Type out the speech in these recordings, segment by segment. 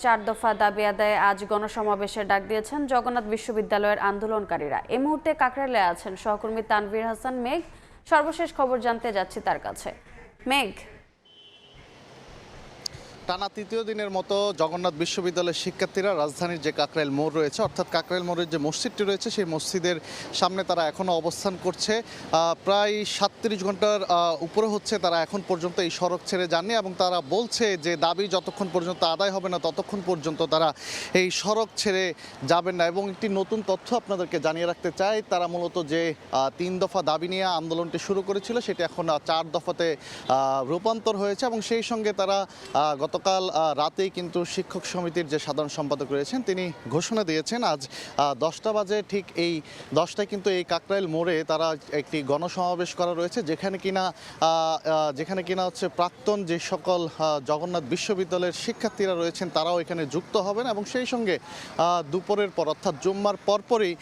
চার দফা দাবি আদায়ে আজ গণসমাবেশের ডাক দিয়েছেন জগন্নাথ বিশ্ববিদ্যালয়ের আন্দোলনকারীরা। এই মুহূর্তে কাকরাইলে আছেন সহকর্মী তানভীর হাসান মেঘ। সর্বশেষ খবর জানতে যাচ্ছি তার কাছে। মেঘ, টানা তৃতীয় দিনের মতো জগন্নাথ বিশ্ববিদ্যালয়ের শিক্ষার্থীরা রাজধানীর যে কাকরাইল মোড় রয়েছে, অর্থাৎ কাকরাইল মোড়ের যে মসজিদটি রয়েছে, সেই মসজিদের সামনে তারা এখনও অবস্থান করছে। প্রায় 37 ঘন্টার উপরে হচ্ছে তারা এখন পর্যন্ত এই সড়ক ছেড়ে যাননি, এবং তারা বলছে যে দাবি যতক্ষণ পর্যন্ত আদায় হবে না ততক্ষণ পর্যন্ত তারা এই সড়ক ছেড়ে যাবেন না। এবং একটি নতুন তথ্য আপনাদেরকে জানিয়ে রাখতে চাই, তারা মূলত যে 3 দফা দাবি নিয়ে আন্দোলনটি শুরু করেছিল সেটি এখন 4 দফাতে রূপান্তর হয়েছে। এবং সেই সঙ্গে তারা গতকাল রাতেই কিন্তু শিক্ষক সমিতির যে সাধারণ সম্পাদক রয়েছেন তিনি ঘোষণা দিয়েছেন আজ 10টা বাজে, ঠিক এই 10টায় কিন্তু এই কাকরাইল মোড়ে তারা একটি গণসমাবেশ করা রয়েছে, যেখানে কিনা হচ্ছে প্রাক্তন যে সকল জগন্নাথ বিশ্ববিদ্যালয়ের শিক্ষার্থীরা রয়েছেন তারাও এখানে যুক্ত হবেন। এবং সেই সঙ্গে দুপুরের পর অর্থাৎ জুম্মার পরপরই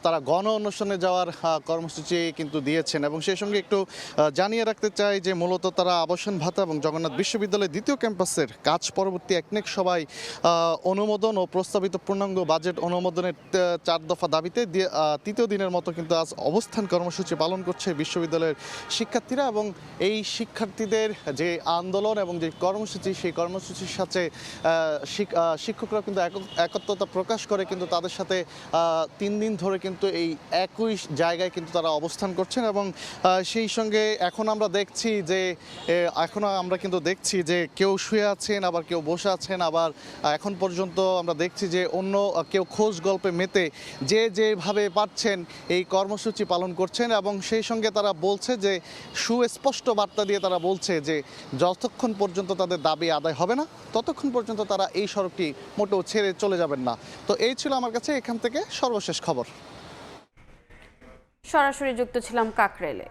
তারা গণ অনুষ্ঠানে যাওয়ার কর্মসূচি কিন্তু দিয়েছেন। এবং সেই সঙ্গে একটু জানিয়ে রাখতে চাই যে মূলত তারা আবাসন ভাতা এবং জগন্নাথ বিশ্ববিদ্যালয়ের দ্বিতীয় ক্যাম্পাসের কাজ পরবর্তী একনেক সভায় অনুমোদন ও প্রস্তাবিত পূর্ণাঙ্গ বাজেট অনুমোদনের 4 দফা দাবিতে তৃতীয় দিনের মতো কিন্তু আজ অবস্থান কর্মসূচি পালন করছে বিশ্ববিদ্যালয়ের শিক্ষার্থীরা। এবং এই শিক্ষার্থীদের যে আন্দোলন এবং যে কর্মসূচি, সেই কর্মসূচির সাথে শিক্ষকরা কিন্তু একত্রতা প্রকাশ করে কিন্তু তাদের সাথে 3 দিন ধরে কিন্তু এই একই জায়গায় কিন্তু তারা অবস্থান করছেন। এবং সেই সঙ্গে এখন আমরা কিন্তু দেখছি যে কেউ শুয়ে আছেন, আবার কেউ বসে আছেন, আবার এখন পর্যন্ত আমরা দেখছি যে অন্য কেউ খোঁজ গল্পে মেতে যেভাবে পারছেন এই কর্মসূচি পালন করছেন। এবং সেই সঙ্গে তারা বলছে যে সুস্পষ্ট বার্তা দিয়ে তারা বলছে যে যতক্ষণ পর্যন্ত তাদের দাবি আদায় হবে না ততক্ষণ পর্যন্ত তারা এই সড়কটি মোটেও ছেড়ে চলে যাবেন না। তো এই ছিল আমার কাছে এখান থেকে সর্বশেষ খবর। সরাসরি যুক্ত ছিলাম কাকরাইলে।